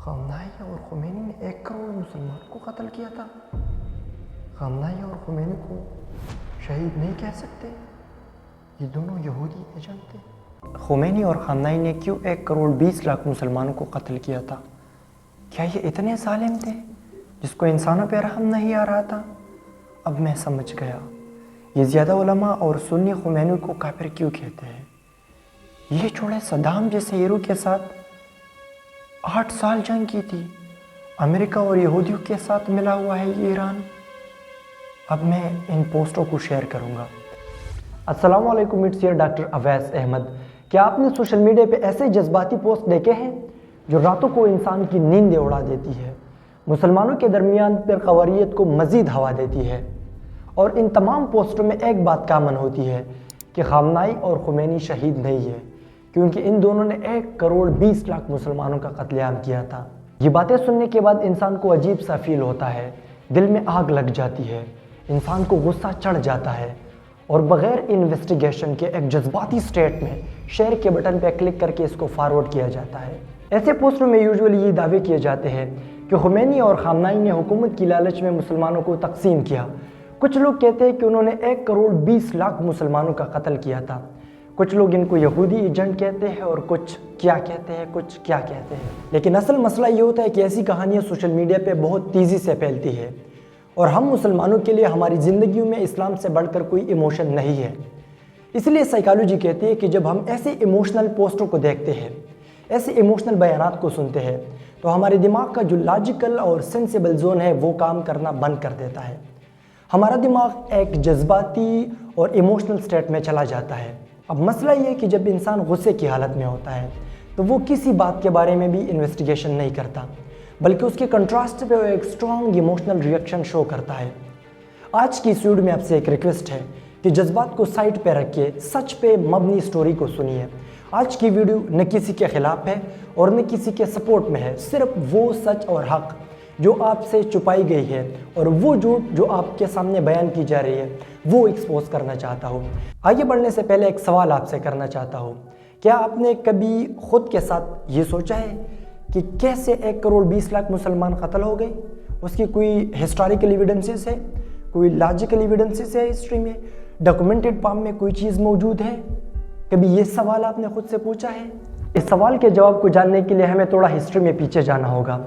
خامنائی اور خمینی نے 1 کروڑ مسلمان کو قتل کیا تھا۔ خامنائی اور خمینی کو شہید نہیں کہہ سکتے، یہ دونوں یہودی ایجنٹ تھے۔ خمینی اور خامنائی نے کیوں 1 کروڑ 20 لاکھ مسلمانوں کو قتل کیا تھا؟ کیا یہ اتنے ظالم تھے جس کو انسانوں پہ رحم نہیں آ رہا تھا؟ اب میں سمجھ گیا، یہ زیادہ علماء اور سنی خمینی کو کافر کیوں کہتے ہیں۔ یہ چھوڑے صدام جیسے ہیرو کے ساتھ 8 سال جنگ کی تھی، امریکہ اور یہودیوں کے ساتھ ملا ہوا ہے یہ ایران۔ اب میں ان پوسٹوں کو شیئر کروں گا۔ السلام علیکم، it's your doctor Owais Ahmed. کیا آپ نے سوشل میڈیا پہ ایسے جذباتی پوسٹ دیکھے ہیں جو راتوں کو انسان کی نیندیں اڑا دیتی ہے، مسلمانوں کے درمیان پرخواریت کو مزید ہوا دیتی ہے؟ اور ان تمام پوسٹوں میں ایک بات کامن ہوتی ہے کہ خامنائی اور خمینی شہید نہیں ہے، کیونکہ ان دونوں نے 1 کروڑ 20 لاکھ مسلمانوں کا قتل عام کیا تھا۔ یہ باتیں سننے کے بعد انسان کو عجیب سا فیل ہوتا ہے، دل میں آگ لگ جاتی ہے، انسان کو غصہ چڑھ جاتا ہے، اور بغیر انویسٹیگیشن کے ایک جذباتی سٹیٹ میں شیئر کے بٹن پہ کلک کر کے اس کو فارورڈ کیا جاتا ہے۔ ایسے پوسٹوں میں یوزولی یہ دعوے کیے جاتے ہیں کہ خمینی اور خامنائی نے حکومت کی لالچ میں مسلمانوں کو تقسیم کیا۔ کچھ لوگ کہتے ہیں کہ انہوں نے 1 کروڑ 20 لاکھ مسلمانوں کا قتل کیا تھا۔ کچھ لوگ ان کو یہودی ایجنٹ کہتے ہیں اور کچھ کیا کہتے ہیں، کچھ کیا کہتے ہیں۔ لیکن اصل مسئلہ یہ ہوتا ہے کہ ایسی کہانیاں سوشل میڈیا پہ بہت تیزی سے پھیلتی ہے، اور ہم مسلمانوں کے لیے ہماری زندگیوں میں اسلام سے بڑھ کر کوئی ایموشن نہیں ہے۔ اس لیے سائیکالوجی کہتی ہے کہ جب ہم ایسے ایموشنل پوسٹوں کو دیکھتے ہیں، ایسے ایموشنل بیانات کو سنتے ہیں، تو ہمارے دماغ کا جو لاجیکل اور سینسیبل زون ہے وہ کام کرنا بند کر دیتا ہے۔ ہمارا دماغ ایک جذباتی اور ایموشنل سٹیٹ میں چلا جاتا ہے۔ اب مسئلہ یہ ہے کہ جب انسان غصے کی حالت میں ہوتا ہے تو وہ کسی بات کے بارے میں بھی انویسٹیگیشن نہیں کرتا، بلکہ اس کے کنٹراسٹ پہ وہ ایک سٹرونگ ایموشنل ریئیکشن شو کرتا ہے۔ آج کی اس ویڈیو میں آپ سے ایک ریکویسٹ ہے کہ جذبات کو سائڈ پہ رکھ کے سچ پہ مبنی سٹوری کو سنیے۔ آج کی ویڈیو نہ کسی کے خلاف ہے اور نہ کسی کے سپورٹ میں ہے، صرف وہ سچ اور حق جو آپ سے چھپائی گئی ہے اور وہ جھوٹ جو آپ کے سامنے بیان کی جا رہی ہے وہ ایکسپوز کرنا چاہتا ہوں۔ آگے بڑھنے سے پہلے ایک سوال آپ سے کرنا چاہتا ہوں، کیا آپ نے کبھی خود کے ساتھ یہ سوچا ہے کہ کیسے 1 کروڑ 20 لاکھ مسلمان قتل ہو گئے؟ اس کی کوئی ہسٹوریکل ایویڈنسز ہے، کوئی لاجیکل ایویڈنسز ہے، ہسٹری میں ڈاکومنٹڈ فارم میں کوئی چیز موجود ہے؟ کبھی یہ سوال آپ نے خود سے پوچھا ہے؟ اس سوال کے جواب کو جاننے کے لیے ہمیں تھوڑا ہسٹری میں پیچھے جانا ہوگا۔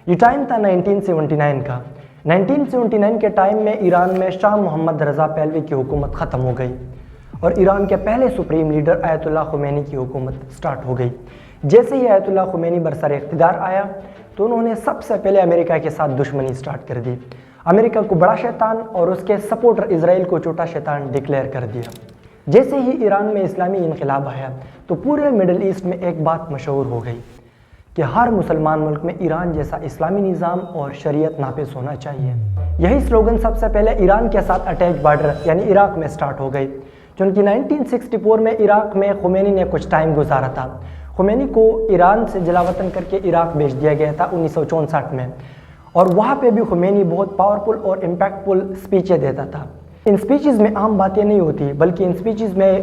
یہ ٹائم تھا 1979 کا۔ 1979 کے ٹائم میں ایران میں شاہ محمد رضا پہلوی کی حکومت ختم ہو گئی اور ایران کے پہلے سپریم لیڈر آیت اللہ خمینی کی حکومت سٹارٹ ہو گئی۔ جیسے ہی آیت اللہ خمینی برسر اقتدار آیا تو انہوں نے سب سے پہلے امریکہ کے ساتھ دشمنی سٹارٹ کر دی، امریکہ کو بڑا شیطان اور اس کے سپورٹر اسرائیل کو چھوٹا شیطان ڈکلیئر کر دیا۔ جیسے ہی ایران میں اسلامی انقلاب آیا تو پورے مڈل ایسٹ میں ایک بات مشہور ہو گئی کہ ہر مسلمان ملک میں ایران جیسا اسلامی نظام اور شریعت نافذ ہونا چاہیے۔ یہی سلوگن سب سے پہلے ایران کے ساتھ اٹیچ بارڈر یعنی عراق میں سٹارٹ ہو گئی، چونکہ 1964 میں عراق میں خمینی نے کچھ ٹائم گزارا تھا۔ خمینی کو ایران سے جلا وطن کر کے عراق بھیج دیا گیا تھا 1964 میں، اور وہاں پہ بھی خمینی بہت پاورفل اور امپیکٹفل سپیچیں دیتا تھا۔ ان سپیچز میں عام باتیں نہیں ہوتی، بلکہ ان سپیچز میں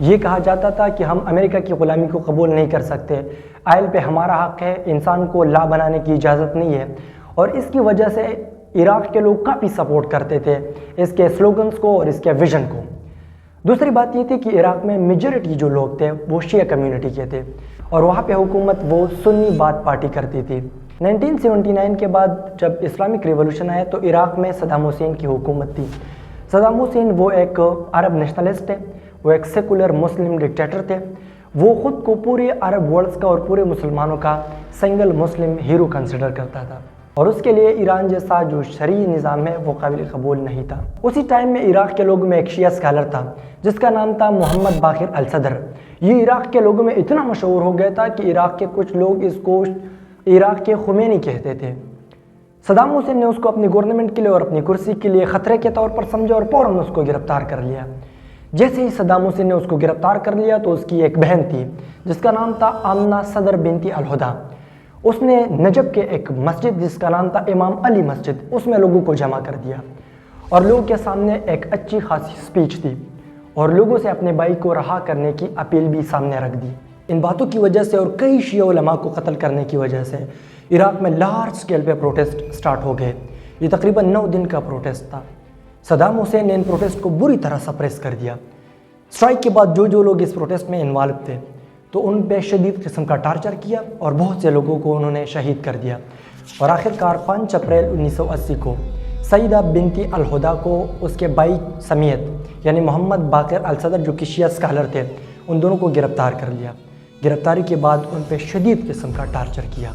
یہ کہا جاتا تھا کہ ہم امریکہ کی غلامی کو قبول نہیں کر سکتے، آئل پہ ہمارا حق ہے، انسان کو لا بنانے کی اجازت نہیں ہے، اور اس کی وجہ سے عراق کے لوگ کافی سپورٹ کرتے تھے اس کے سلوگنز کو اور اس کے ویژن کو۔ دوسری بات یہ تھی کہ عراق میں میجورٹی جو لوگ تھے وہ شیعہ کمیونٹی کے تھے، اور وہاں پہ حکومت وہ سنی بات پارٹی کرتی تھی۔ 1979 کے بعد جب اسلامک ریولوشن آیا تو عراق میں صدام حسین کی حکومت تھی۔ صدام حسین وہ ایک عرب نیشنلسٹ تھے، وہ ایک سیکولر مسلم ڈکٹیٹر تھے، وہ خود کو پورے عرب ورلڈز کا اور پورے مسلمانوں کا سنگل مسلم ہیرو کنسیڈر کرتا تھا، اور اس کے لیے ایران جیسا جو شرعی نظام ہے وہ قابل قبول نہیں تھا۔ اسی ٹائم میں عراق کے لوگوں میں ایک شیعہ اسکالر تھا جس کا نام تھا محمد باقر الصدر۔ یہ عراق کے لوگوں میں اتنا مشہور ہو گیا تھا کہ عراق کے کچھ لوگ اس کو عراق کے خمینی کہتے تھے۔ صدام حسین نے اس کو اپنی گورنمنٹ کے لیے اور اپنی کرسی کے لیے خطرے کے طور پر سمجھا اور فوراً اس کو گرفتار کر لیا۔ جیسے ہی صدام حسین نے اس کو گرفتار کر لیا تو اس کی ایک بہن تھی جس کا نام تھا آمنہ صدر بنتی الہدا، اس نے نجب کے ایک مسجد جس کا نام تھا امام علی مسجد، اس میں لوگوں کو جمع کر دیا اور لوگوں کے سامنے ایک اچھی خاصی سپیچ دی اور لوگوں سے اپنے بھائی کو رہا کرنے کی اپیل بھی سامنے رکھ دی۔ ان باتوں کی وجہ سے اور کئی شیعہ علماء کو قتل کرنے کی وجہ سے عراق میں لارج سکیل پہ پروٹیسٹ سٹارٹ ہو گئے۔ یہ تقریباً 9 دن کا پروٹیسٹ تھا۔ صدام حسین نے ان پروٹیسٹ کو بری طرح سپریس کر دیا۔ اسٹرائک کے بعد جو لوگ اس پروٹیسٹ میں انوالو تھے تو ان پہ شدید قسم کا ٹارچر کیا اور بہت سے لوگوں کو انہوں نے شہید کر دیا، اور آخر کار 5 اپریل 1980 کو سیدہ بنت الہدیٰ کو اس کے بھائی سمیت یعنی محمد باقر الصدر جو کہ شیعہ اسکالر تھے، ان دونوں کو گرفتار کر لیا۔ گرفتاری کے بعد ان پہ شدید قسم کا ٹارچر کیا،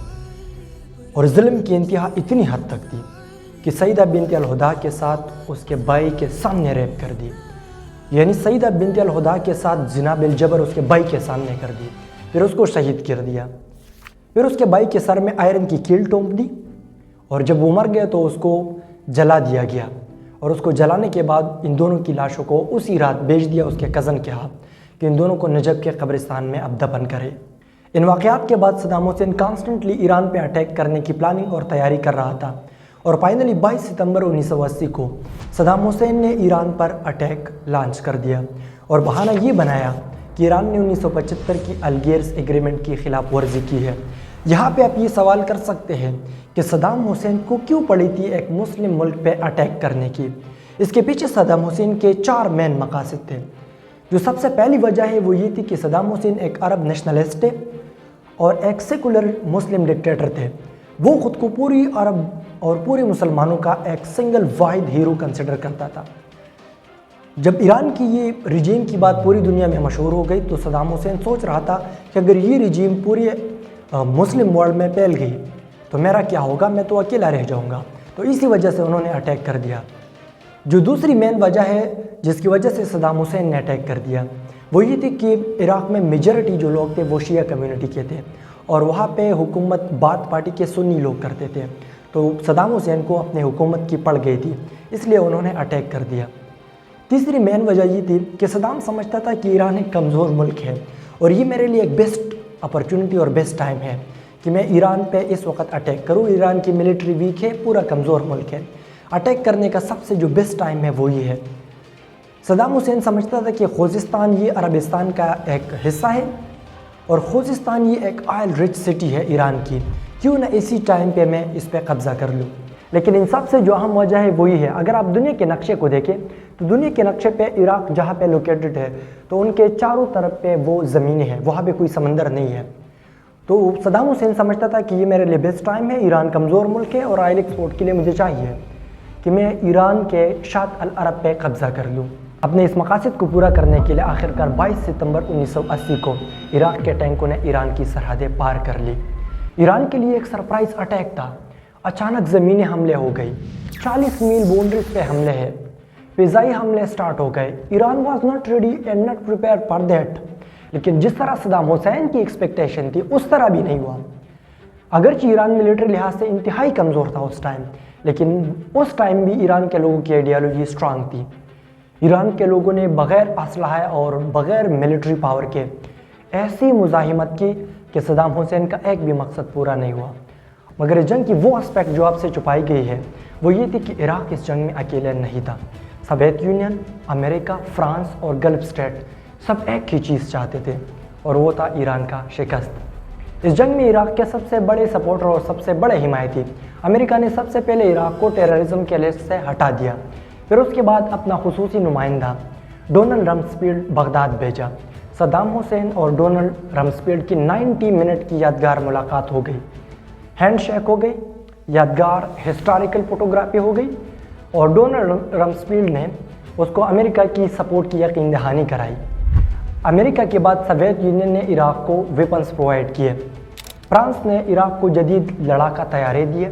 اور ظلم کی انتہا اتنی حد تک تھی کہ سیدہ بنت الہدیٰ کے ساتھ اس کے بھائی کے سامنے ریپ کر دی، یعنی سیدہ بنت الہدیٰ کے ساتھ زنا بالجبر اس کے بھائی کے سامنے کر دی، پھر اس کو شہید کر دیا۔ پھر اس کے بھائی کے سر میں آئرن کی کیل ٹونپ دی، اور جب وہ مر گئے تو اس کو جلا دیا گیا، اور اس کو جلانے کے بعد ان دونوں کی لاشوں کو اسی رات بیچ دیا اس کے کزن کے ہاتھ کہ ان دونوں کو نجف کے قبرستان میں اب دفن کرے۔ ان واقعات کے بعد صدام حسین کانسٹنٹلی ایران پہ اٹیک کرنے کی پلاننگ اور تیاری کر رہا تھا، اور فائنلی 22 ستمبر 1980 کو صدام حسین نے ایران پر اٹیک لانچ کر دیا، اور بہانہ یہ بنایا کہ ایران نے 1975 کی الگیرس ایگریمنٹ کی خلاف ورزی کی ہے۔ یہاں پہ آپ یہ سوال کر سکتے ہیں کہ صدام حسین کو کیوں پڑی تھی ایک مسلم ملک پہ اٹیک کرنے کی؟ اس کے پیچھے صدام حسین کے 4 مین مقاصد تھے۔ جو سب سے پہلی وجہ ہے وہ یہ تھی کہ صدام حسین ایک عرب نیشنلسٹ تھے اور ایک سیکولر مسلم ڈکٹیٹر تھے۔ وہ خود کو پوری عرب اور پورے مسلمانوں کا ایک سنگل واحد ہیرو کنسیڈر کرتا تھا۔ جب ایران کی یہ رجیم کی بات پوری دنیا میں مشہور ہو گئی تو صدام حسین سوچ رہا تھا کہ اگر یہ رجیم پوری مسلم ورلڈ میں پھیل گئی تو میرا کیا ہوگا، میں تو اکیلا رہ جاؤں گا، تو اسی وجہ سے انہوں نے اٹیک کر دیا۔ جو دوسری مین وجہ ہے جس کی وجہ سے صدام حسین نے اٹیک کر دیا وہ یہ تھی کہ عراق میں میجورٹی جو لوگ تھے وہ شیعہ کمیونٹی کے تھے، اور وہاں پہ حکومت بات پارٹی کے سنی لوگ کرتے تھے، تو صدام حسین کو اپنے حکومت کی پڑ گئی تھی، اس لیے انہوں نے اٹیک کر دیا۔ تیسری مین وجہ یہ تھی کہ صدام سمجھتا تھا کہ ایران ایک کمزور ملک ہے، اور یہ میرے لیے ایک بیسٹ اپرچونٹی اور بیسٹ ٹائم ہے کہ میں ایران پہ اس وقت اٹیک کروں۔ ایران کی ملٹری ویک ہے، پورا کمزور ملک ہے، اٹیک کرنے کا سب سے جو بیسٹ ٹائم ہے وہ یہ ہے۔ صدام حسین سمجھتا تھا کہ خوزستان یہ عربستان کا ایک حصہ ہے، اور خوزستان یہ ایک آئل رچ سٹی ہے ایران کی، کیوں نہ اسی ٹائم پہ میں اس پہ قبضہ کر لوں۔ لیکن ان سب سے جو اہم وجہ ہے وہ یہ ہے، اگر آپ دنیا کے نقشے کو دیکھیں تو دنیا کے نقشے پہ عراق جہاں پہ لوکیٹڈ ہے تو ان کے چاروں طرف پہ وہ زمینیں ہیں، وہاں پہ کوئی سمندر نہیں ہے۔ تو صدام حسین سمجھتا تھا کہ یہ میرے لیے بیسٹ ٹائم ہے، ایران کمزور ملک ہے اور آئل ایکسپورٹ کے لیے مجھے چاہیے کہ میں ایران کے شاط العرب پہ قبضہ کر لوں۔ اپنے اس مقاصد کو پورا کرنے کے لیے آخرکار 22 ستمبر 1980 کو عراق کے ٹینکوں نے ایران کی سرحدیں پار کر لی۔ ایران کے لیے ایک سرپرائز اٹیک تھا، اچانک زمینی حملے ہو گئی، 40 میل باؤنڈریز پہ حملے ہیں، فضائی حملے سٹارٹ ہو گئے۔ Iran was not ready and not prepare for that, لیکن جس طرح صدام حسین کی ایکسپیکٹیشن تھی اس طرح بھی نہیں ہوا۔ اگرچہ ایران ملٹری لحاظ سے انتہائی کمزور تھا اس ٹائم، لیکن اس ٹائم بھی ایران کے لوگوں کی آئیڈیالوجی اسٹرانگ تھی۔ ایران کے لوگوں نے بغیر اسلحہ اور بغیر ملٹری پاور کے ایسی مزاحمت کی کہ صدام حسین کا ایک بھی مقصد پورا نہیں ہوا۔ مگر اس جنگ کی وہ اسپیکٹ جو آپ سے چھپائی گئی ہے وہ یہ تھی کہ عراق اس جنگ میں اکیلے نہیں تھا۔ سوویت یونین، امریکہ، فرانس اور گلف اسٹیٹ سب ایک ہی چیز چاہتے تھے، اور وہ تھا ایران کا شکست۔ اس جنگ میں عراق کے سب سے بڑے سپورٹر اور سب سے بڑے حمایتی امریکہ نے سب سے پہلے عراق کو ٹیررزم کے لسٹ سے ہٹا دیا، پھر اس کے بعد اپنا خصوصی نمائندہ ڈونلڈ رمسفیلڈ بغداد بھیجا۔ صدام حسین اور ڈونلڈ رمسفیلڈ کی 90 منٹ کی یادگار ملاقات ہو گئی، ہینڈ شیک ہو گئی، یادگار ہسٹوریکل فوٹوگرافی ہو گئی، اور ڈونلڈ رمسفیلڈ نے اس کو امریکہ کی سپورٹ کی یقین دہانی کرائی۔ امریکہ کے بعد سوویت یونین نے عراق کو ویپنز پرووائڈ کیے، فرانس نے عراق کو جدید لڑاکا طیارے دیے،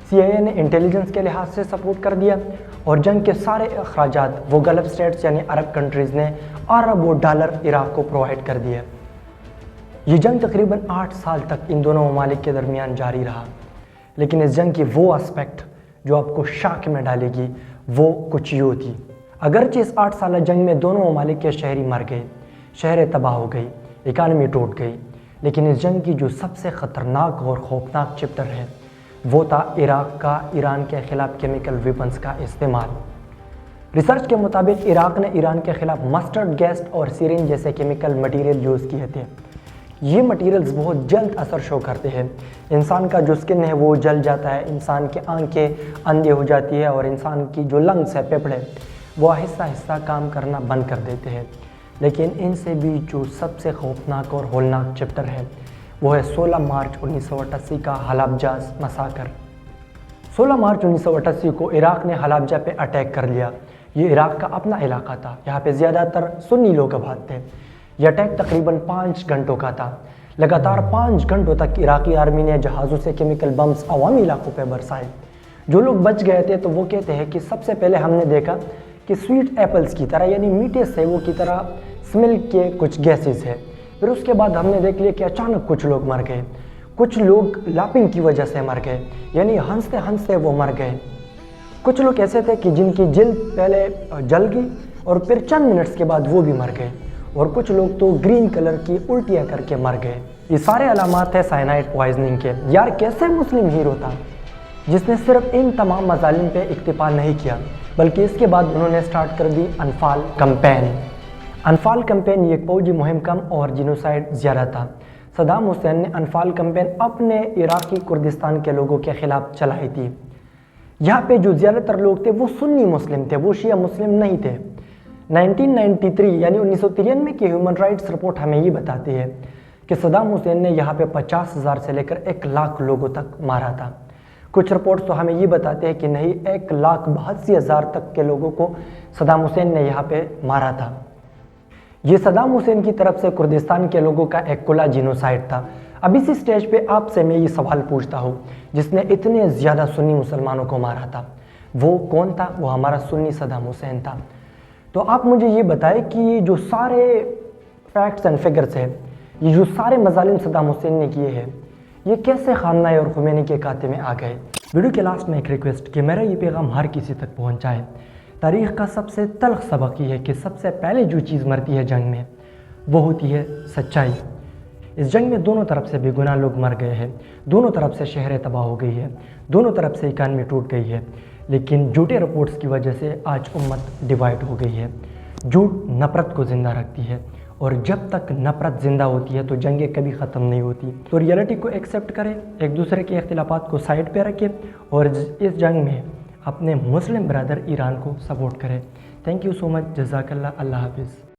CIA نے انٹیلیجنس کے لحاظ سے سپورٹ کر دیا، اور جنگ کے سارے اخراجات وہ گلف اسٹیٹس یعنی عرب کنٹریز نے اربوں ڈالر عراق کو پرووائڈ کر دیے۔ یہ جنگ تقریباً 8 سال تک ان دونوں ممالک کے درمیان جاری رہا، لیکن اس جنگ کی وہ اسپیکٹ جو آپ کو شاک میں ڈالے گی وہ کچھ یوں تھی۔ اگرچہ اس 8 سالہ جنگ میں دونوں ممالک کے شہری مر گئے، شہریں تباہ ہو گئی، اکانومی ٹوٹ گئی، لیکن اس جنگ کی جو سب سے خطرناک اور خوفناک چپٹر ہے وہ تھا عراق کا ایران کے خلاف کیمیکل ویپنز کا استعمال۔ ریسرچ کے مطابق عراق نے ایران کے خلاف مسٹرڈ گیس اور سیرین جیسے کیمیکل مٹیریل یوز کیے تھے۔ یہ مٹیریلز بہت جلد اثر شو کرتے ہیں. انسان کا جو سکن ہے وہ جل جاتا ہے, انسان کی آنکھیں اندھی ہو جاتی ہے اور انسان کی جو لنگس ہے, پھیپھڑے, وہ آہستہ آہستہ کام کرنا بند کر دیتے ہیں. لیکن ان سے بھی جو سب سے خوفناک اور ہولناک چیپٹر ہے وہ ہے 16 مارچ 1988 کا حلابجہ مساکر. 16 مارچ 1988 کو عراق نے حلابجہ پہ اٹیک کر لیا. یہ عراق کا اپنا علاقہ تھا, یہاں پہ زیادہ تر سنی لوگ آباد تھے. یہ اٹیک تقریباً 5 گھنٹوں کا تھا. لگاتار 5 گھنٹوں تک عراقی آرمی نے جہازوں سے کیمیکل بمز عوامی علاقوں پہ برسائے. جو لوگ بچ گئے تھے تو وہ کہتے ہیں کہ سب سے پہلے ہم نے دیکھا کہ سویٹ ایپلز کی طرح, یعنی میٹھے سیبوں کی طرح سمیل کے کچھ گیسز ہے. پھر اس کے بعد ہم نے دیکھ لیا کہ اچانک کچھ لوگ مر گئے, کچھ لوگ لاپنگ کی وجہ سے مر گئے, یعنی ہنستے ہنستے وہ مر گئے. کچھ لوگ ایسے تھے کہ جن کی جلد پہلے جل گئی اور پھر چند منٹس کے بعد وہ بھی مر گئے, اور کچھ لوگ تو گرین کلر کی الٹیاں کر کے مر گئے. یہ سارے علامات ہیں سائنائڈ پوائزننگ کے. یار کیسے مسلم ہیرو تھا جس نے صرف ان تمام مظالم پہ اکتفا نہیں کیا, بلکہ اس کے بعد انہوں نے سٹارٹ کر دی انفال کمپین. انفال کمپین یہ ایک فوجی مہم کم اور جینوسائیڈ زیادہ تھا. صدام حسین نے انفال کمپین اپنے عراقی کردستان کے لوگوں کے خلاف چلائی تھی. یہاں پہ جو زیادہ تر لوگ تھے وہ سنی مسلم تھے, وہ شیعہ مسلم نہیں تھے. 1993 یعنی 1993 کی ہیومن رائٹس رپورٹ ہمیں یہ بتاتی ہے کہ صدام حسین نے یہاں پہ 50,000 سے لے کر 1,00,000 لوگوں تک مارا تھا. کچھ رپورٹس تو ہمیں یہ بتاتے ہیں کہ نہیں, 1,82,000 تک کے لوگوں کو صدام حسین نے یہاں پہ مارا تھا. یہ صدام حسین کی طرف سے کردستان کے لوگوں کا ایک کھلا جینوسائیڈ تھا. اب اسی سٹیج پہ آپ سے میں یہ سوال پوچھتا ہوں, جس نے اتنے زیادہ سنی مسلمانوں کو مارا تھا وہ کون تھا؟ وہ ہمارا سنی صدام حسین تھا. تو آپ مجھے یہ بتائیں کہ یہ جو سارے فیکٹس اینڈ فگرز ہیں, یہ جو سارے مظالم صدام حسین نے کیے ہیں, یہ کیسے خامنہ اور خمینی کے کھاتے میں آ گئے؟ ویڈیو کے لاسٹ میں ایک ریکویسٹ کہ میرا یہ پیغام ہر کسی تک پہنچائے. تاریخ کا سب سے تلخ سبق یہ ہے کہ سب سے پہلے جو چیز مرتی ہے جنگ میں وہ ہوتی ہے سچائی. اس جنگ میں دونوں طرف سے بے گناہ لوگ مر گئے ہیں, دونوں طرف سے شہریں تباہ ہو گئی ہے, دونوں طرف سے اکانومی ٹوٹ گئی ہے. لیکن جھوٹے رپورٹس کی وجہ سے آج امت ڈیوائیڈ ہو گئی ہے. جھوٹ نفرت کو زندہ رکھتی ہے, اور جب تک نفرت زندہ ہوتی ہے تو جنگیں کبھی ختم نہیں ہوتی. تو ریئلٹی کو ایکسیپٹ کریں, ایک دوسرے کے اختلافات کو سائڈ پہ رکھیں, اور اس جنگ میں اپنے مسلم برادر ایران کو سپورٹ کریں. تھینک یو سو مچ. جزاک اللہ. اللہ حافظ.